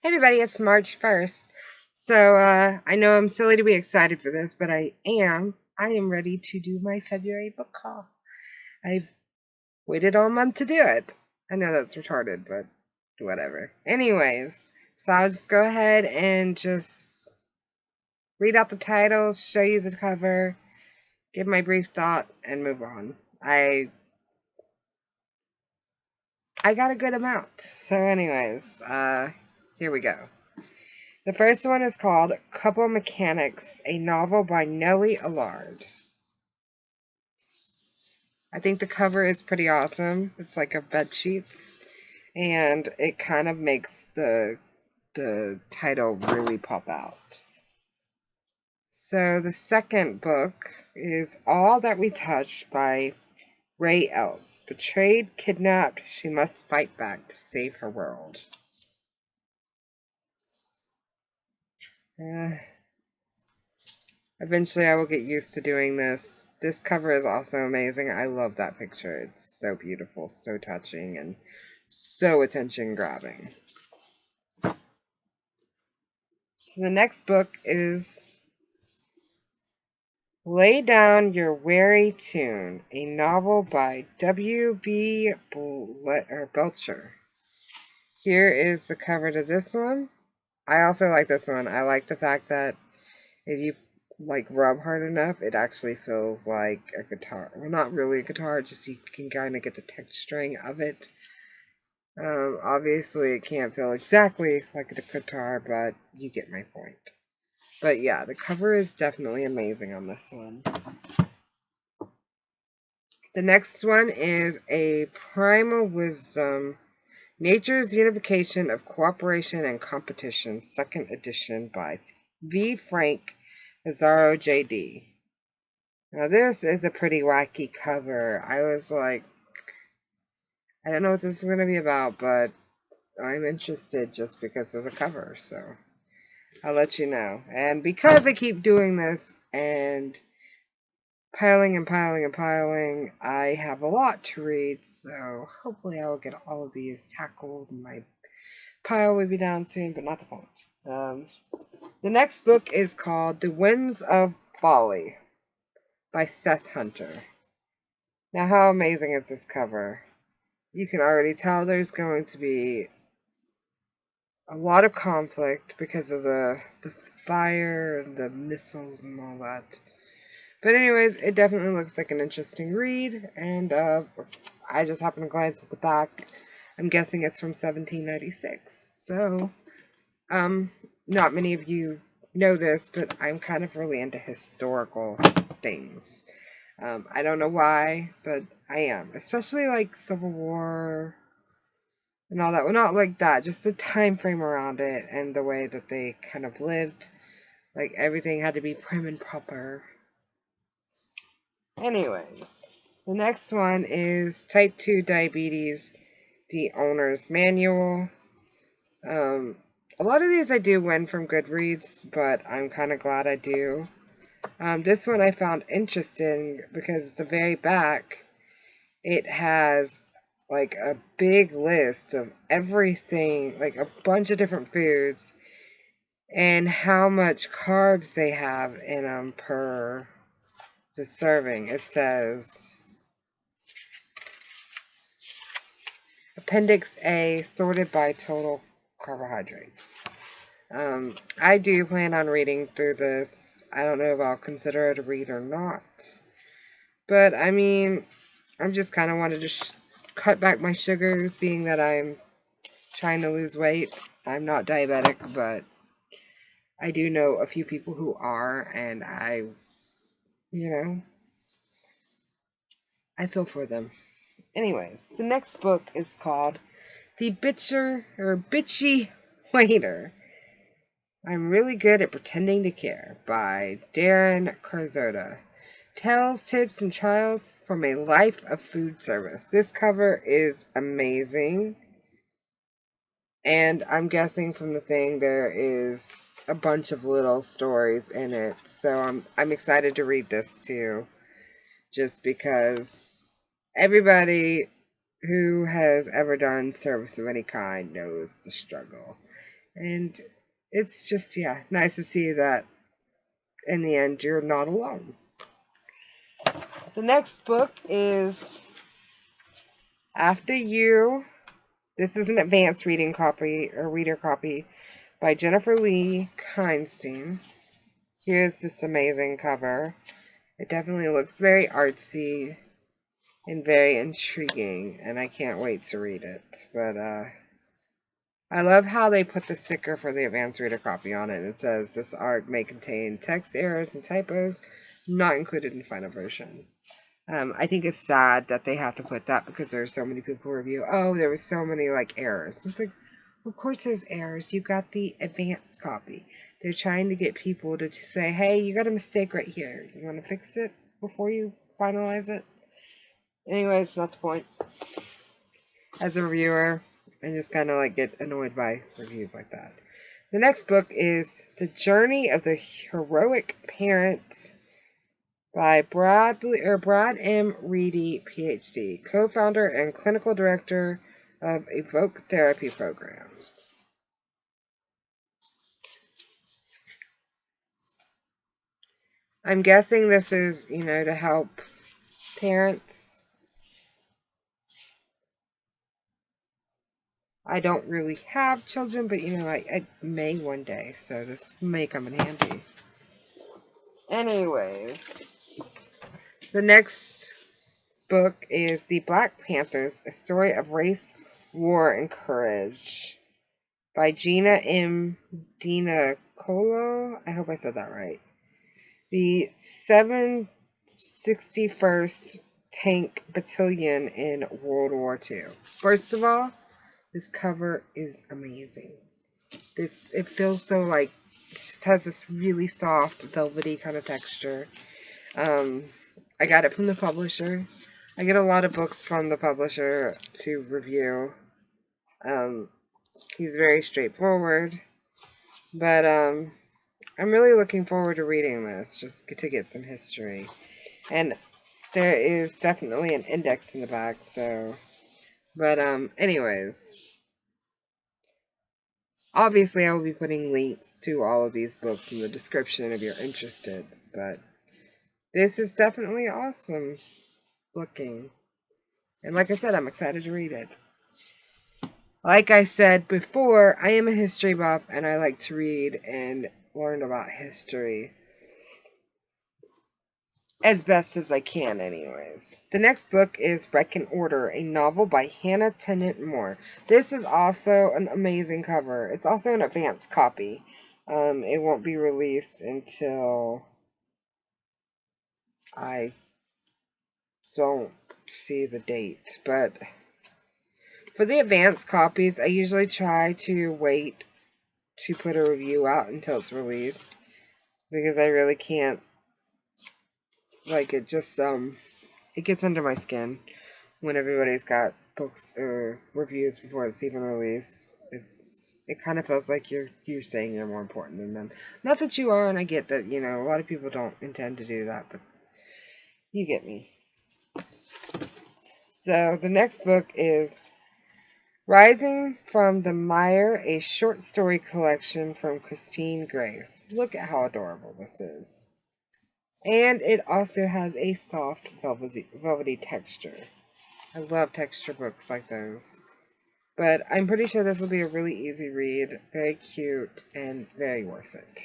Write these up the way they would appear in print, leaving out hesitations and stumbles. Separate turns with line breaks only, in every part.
Hey everybody, it's March 1st. So, I know I'm silly to be excited for this, but I am. I am ready to do my February book haul. I've waited all month to do it. I know that's retarded, but whatever. Anyways, so I'll just go ahead and just read out the titles, show you the cover, give my brief thought, and move on. I got a good amount. So anyways, here we go. The first one is called Couple Mechanics, a novel by Nellie Allard. I think the cover is pretty awesome. It's like a bed sheets, and it kind of makes the title really pop out. So the second book is All That We Touch by Ray Else. Betrayed, kidnapped, she must fight back to save her world. Eventually I will get used to doing this. This cover is also amazing. I love that picture. It's so beautiful, so touching, and so attention-grabbing. So the next book is Lay Down Your Weary Tune, a novel by W.B. Belcher. Here is the cover to this one. I also like this one. I like the fact that if you rub hard enough, it actually feels like a guitar. Well, not really a guitar, just you can kind of get the texturing of it. Obviously it can't feel exactly like a guitar, but you get my point. But yeah, the cover is definitely amazing on this one. The next one is a Primal Wisdom, Nature's Unification of Cooperation and Competition, 2nd edition by V. Frank Azzaro J.D. Now this is a pretty wacky cover. I was like, I don't know what this is going to be about, but I'm interested just because of the cover, so I'll let you know. And because I keep doing this and piling and piling and piling, I have a lot to read, so hopefully I will get all of these tackled, and my pile will be down soon, but not the point. The next book is called The Winds of Folly by Seth Hunter. Now, how amazing is this cover? You can already tell there's going to be a lot of conflict because of the fire and the missiles and all that. But anyways, it definitely looks like an interesting read, and I just happened to glance at the back. I'm guessing it's from 1796. So, not many of you know this, but I'm kind of really into historical things. I don't know why, but I am. Especially like Civil War and all that. Well, not like that, just the time frame around it and the way that they kind of lived. Like, everything had to be prim and proper. Anyways, the next one is Type 2 Diabetes, the Owner's Manual. A lot of these I do win from Goodreads, but I'm kind of glad I do. This one I found interesting because at the very back, it has like a big list of everything, like a bunch of different foods, and how much carbs they have in them per the serving. It says Appendix A, sorted by total carbohydrates. I do plan on reading through this. I don't know if I'll consider it a read or not. But, I mean, I'm just kind of wanted to cut back my sugars, being that I'm trying to lose weight. I'm not diabetic, but I do know a few people who are, and I feel for them. Anyways, the next book is called The Bitchy Waiter. I'm Really Good at Pretending to Care by Darren Carzota. Tales, tips, and trials from a life of food service. This cover is amazing. And I'm guessing from the thing there is a bunch of little stories in it. So I'm excited to read this too. Just because everybody who has ever done service of any kind knows the struggle. And it's just, yeah, nice to see that in the end you're not alone. The next book is After You. This is an advanced reading copy, or reader copy, by Jennifer Lee Kinstein. Here's this amazing cover. It definitely looks very artsy and very intriguing, and I can't wait to read it. But I love how they put the sticker for the advanced reader copy on it. It says this arc may contain text errors and typos not included in the final version. I think it's sad that they have to put that because there are so many people who review, oh, there was so many errors. It's like, of course there's errors. You got the advanced copy. They're trying to get people to say, hey, you got a mistake right here. You want to fix it before you finalize it? Anyways, not the point. As a reviewer, I just kind of get annoyed by reviews like that. The next book is The Journey of the Heroic Parent by Brad M. Reedy, PhD, co-founder and clinical director of Evoke Therapy Programs. I'm guessing this is, to help parents. I don't really have children, but, I may one day, so this may come in handy. Anyways, the next book is The Black Panthers, A Story of Race, War, and Courage by Gina M. Dinacolo. I hope I said that right. The 761st Tank Battalion in World War II. First of all, this cover is amazing. It feels so it just has this really soft, velvety kind of texture. I got it from the publisher. I get a lot of books from the publisher to review. He's very straightforward, but I'm really looking forward to reading this, just to get some history. And there is definitely an index in the back, so, but anyways, obviously I will be putting links to all of these books in the description if you're interested, but this is definitely awesome looking. And like I said, I'm excited to read it. Like I said before, I am a history buff, and I like to read and learn about history as best as I can, anyways. The next book is Wreck and Order, a novel by Hannah Tennant Moore. This is also an amazing cover. It's also an advanced copy. It won't be released until I don't see the date, but for the advanced copies, I usually try to wait to put a review out until it's released, because I really can't, it just, it gets under my skin when everybody's got books or reviews before it's even released. It kind of feels like you're saying you're more important than them. Not that you are, and I get that, a lot of people don't intend to do that, but you get me. So the next book is Rising from the Mire, a short story collection from Christine Grace. Look at how adorable this is. And it also has a soft, velvety texture. I love texture books like those. But I'm pretty sure this will be a really easy read, very cute, and very worth it.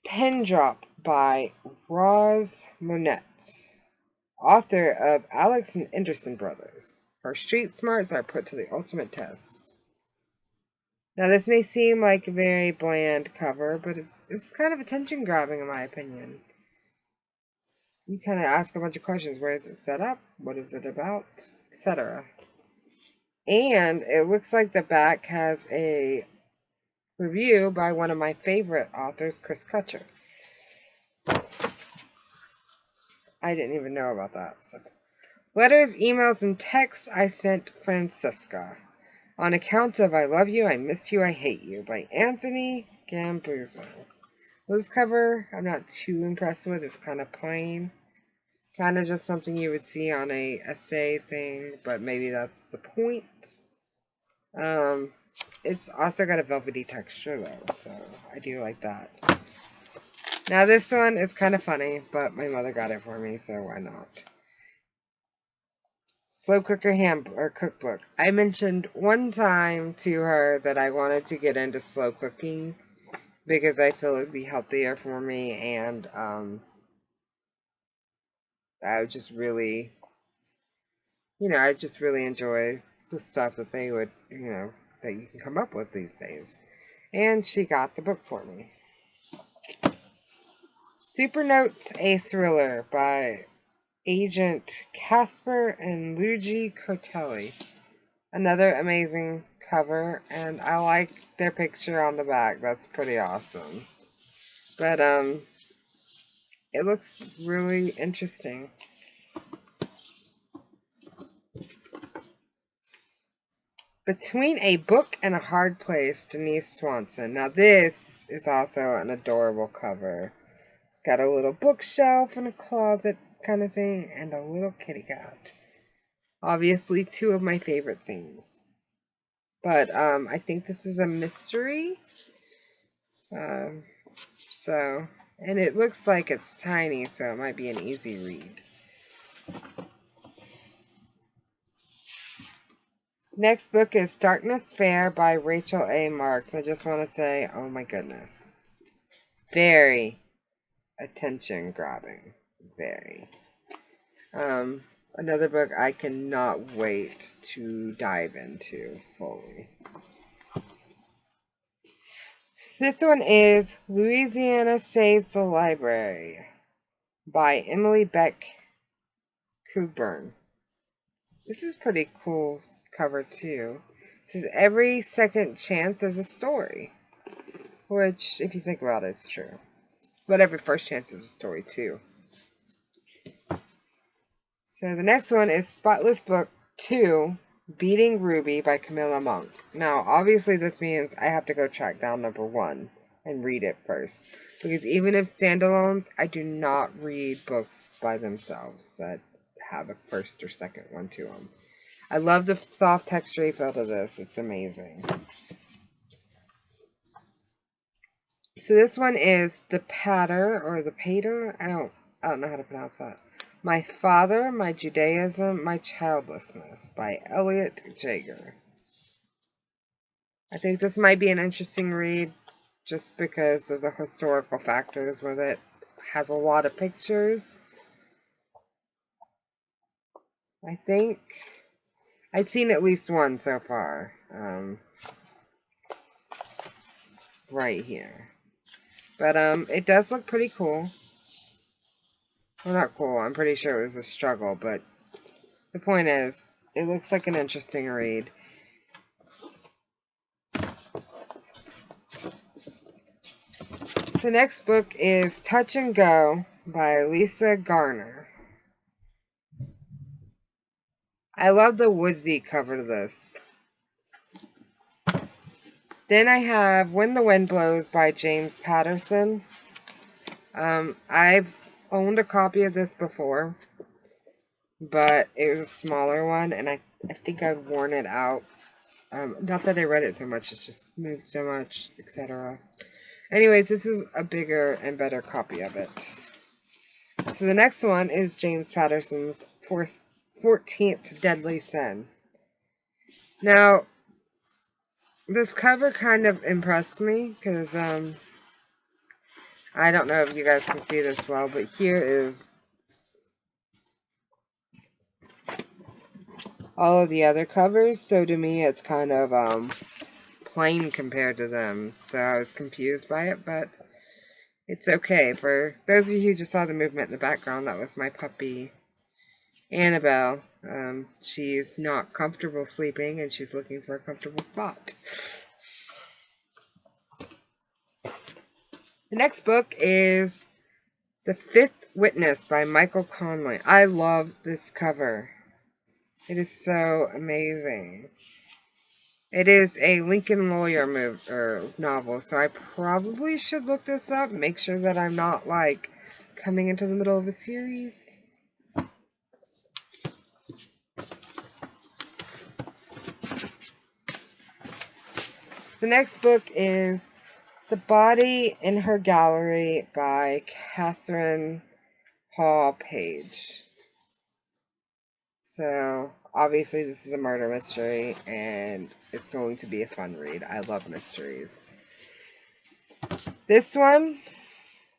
Pen Drop by Roz Monette, author of Alex and Anderson Brothers. Her street smarts are put to the ultimate test. Now, this may seem like a very bland cover, but it's kind of attention-grabbing in my opinion. You kind of ask a bunch of questions. Where is it set up? What is it about? Etc. And it looks like the back has a review by one of my favorite authors, Chris Kutcher. I didn't even know about that. So. Letters, emails, and texts I sent Francesca. On account of I Love You, I Miss You, I Hate You by Anthony Gambuzzo. This cover I'm not too impressed with. It's kind of plain. Kind of just something you would see on a essay thing, but maybe that's the point. it's also got a velvety texture though, so I do like that. Now this one is kind of funny, but my mother got it for me, so why not? Slow cooker cookbook. I mentioned one time to her that I wanted to get into slow cooking because I feel it would be healthier for me, and I just really, I just really enjoy the stuff that they would, that you can come up with these days. And she got the book for me. Super Notes, a Thriller by Agent Casper and Luigi Cortelli. Another amazing cover, and I like their picture on the back. That's pretty awesome. But it looks really interesting. Between a Book and a Hard Place, Denise Swanson. Now this is also an adorable cover. It's got a little bookshelf and a closet kind of thing, and a little kitty cat. Obviously, two of my favorite things. But I think this is a mystery. And it looks like it's tiny, so it might be an easy read. Next book is Darkness Fair by Rachel A. Marks. I just want to say, oh my goodness. Very attention grabbing. Very. Another book I cannot wait to dive into fully. This one is Louisiana Saves the Library by Emily Beck Coburn. This is pretty cool cover too. It says every second chance is a story, which, if you think about it, is true. But every first chance is a story too. So the next one is Spotless Book 2, Beating Ruby by Camilla Monk. Now, obviously this means I have to go track down number 1 and read it first. Because even if standalones, I do not read books by themselves that have a first or second one to them. I love the soft texture feel to this. It's amazing. So this one is The Pater, or The Pater. I don't know how to pronounce that. My Father, My Judaism, My Childlessness by Elliot Jager. I think this might be an interesting read just because of the historical factors with it. Has a lot of pictures. I think I've seen at least one so far. Right here. But it does look pretty cool. Well, not cool. I'm pretty sure it was a struggle, but the point is, it looks like an interesting read. The next book is Touch and Go by Lisa Garner. I love the woodsy cover to this. Then I have When the Wind Blows by James Patterson. I've owned a copy of this before, but it was a smaller one, and I think I've worn it out. Not that I read it so much, it's just moved so much, etc. Anyways, this is a bigger and better copy of it. So the next one is James Patterson's 14th Deadly Sin. Now, this cover kind of impressed me because I don't know if you guys can see this well, but here is all of the other covers. So to me, it's kind of plain compared to them. So I was confused by it, but it's okay. For those of you who just saw the movement in the background, that was my puppy, Annabelle. She's not comfortable sleeping, and she's looking for a comfortable spot. The next book is The Fifth Witness by Michael Conley. I love this cover. It is so amazing. It is a Lincoln Lawyer novel, so I probably should look this up, make sure that I'm not, like, coming into the middle of a series. The next book is The Body in Her Gallery by Catherine Hall Page. So, obviously this is a murder mystery, and it's going to be a fun read. I love mysteries. This one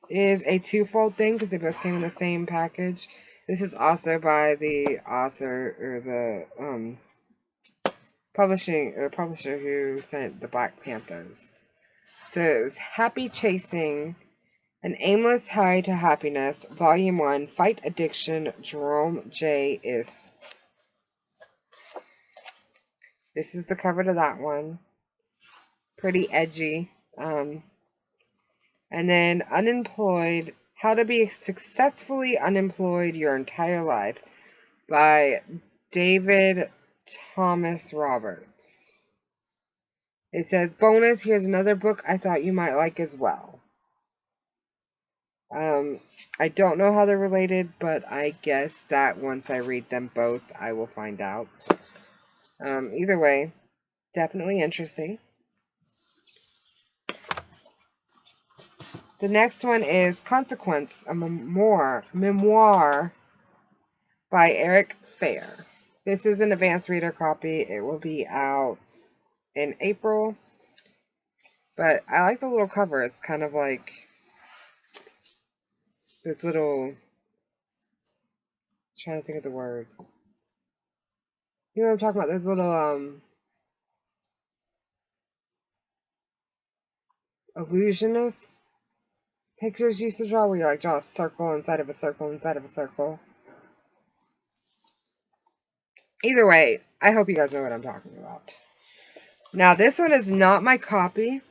is a twofold thing because they both came in the same package. This is also by the author, or the publisher who sent the Black Panthers. So it was Happy Chasing An Aimless High to Happiness, Volume 1, Fight Addiction, Jerome J. Is. This is the cover to that one. Pretty edgy. And then Unemployed, How to Be Successfully Unemployed Your Entire Life by David Thomas Roberts. It says, bonus, here's another book I thought you might like as well. I don't know how they're related, but I guess that once I read them both, I will find out. Either way, definitely interesting. The next one is Consequence, a memoir by Eric Fair. This is an advanced reader copy. It will be out in April. But I like the little cover. It's kind of like this little, I'm trying to think of the word. You know what I'm talking about? Those little illusionist pictures used to draw, where you like draw a circle inside of a circle inside of a circle. Either way, I hope you guys know what I'm talking about. Now, this one is not my copy,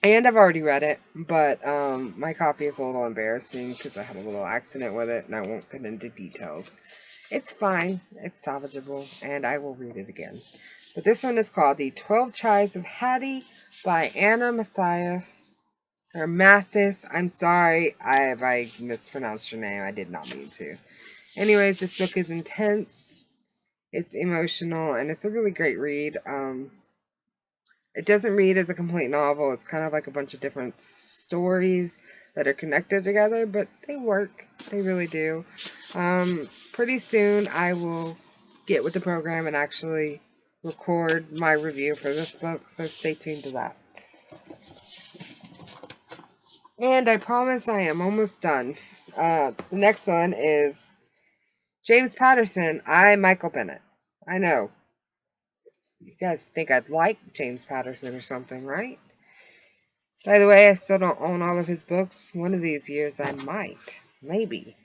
and I've already read it, but my copy is a little embarrassing because I had a little accident with it, and I won't get into details. It's fine, it's salvageable, and I will read it again. But this one is called The 12 Chives of Hattie by Anna Mathis. I'm sorry if I mispronounced your name. I did not mean to. Anyways, this book is intense. It's emotional, and it's a really great read. It doesn't read as a complete novel. It's kind of like a bunch of different stories that are connected together, but they work. They really do. Pretty soon I will get with the program and actually record my review for this book, so stay tuned to that. And I promise I am almost done. The next one is James Patterson, Michael Bennett. I know. You guys think I'd like James Patterson or something, right? By the way, I still don't own all of his books. One of these years I might. Maybe.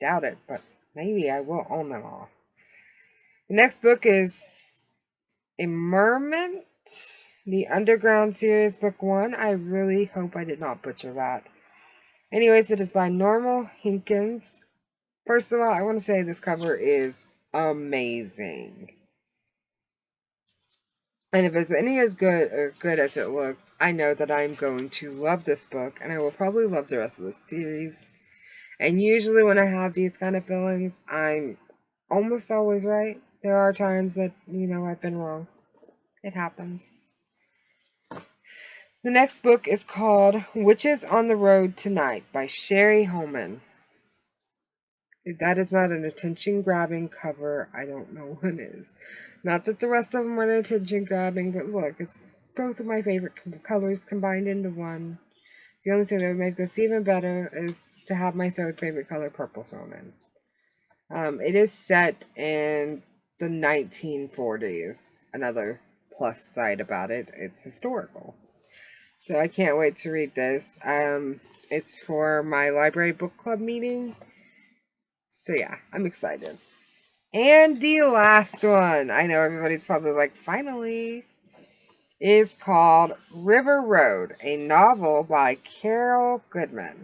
Doubt it, but maybe I will own them all. The next book is Immerment, the Underground Series, Book 1. I really hope I did not butcher that. Anyways, it is by Normal Hinkins. First of all, I want to say this cover is amazing. And if it's any as good as it looks, I know that I'm going to love this book, and I will probably love the rest of the series. And usually when I have these kind of feelings, I'm almost always right. There are times that, I've been wrong. It happens. The next book is called Witches on the Road Tonight by Sherry Holman. If that is not an attention-grabbing cover, I don't know what is. Not that the rest of them are attention-grabbing, but look, it's both of my favorite colors combined into one. The only thing that would make this even better is to have my third favorite color, purple, thrown in. It is set in the 1940s. Another plus side about it, it's historical. So I can't wait to read this. It's for my library book club meeting. So yeah, I'm excited. And the last one, I know everybody's probably like, finally, is called River Road, a novel by Carol Goodman.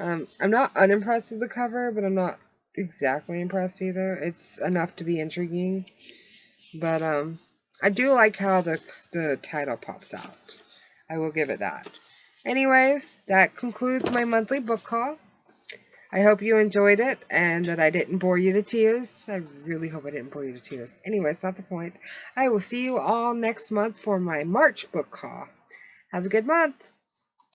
I'm not unimpressed with the cover, but I'm not exactly impressed either. It's enough to be intriguing. But I do like how the title pops out. I will give it that. Anyways, that concludes my monthly book haul. I hope you enjoyed it and that I didn't bore you to tears. I really hope I didn't bore you to tears. Anyway, it's not the point. I will see you all next month for my March book haul. Have a good month.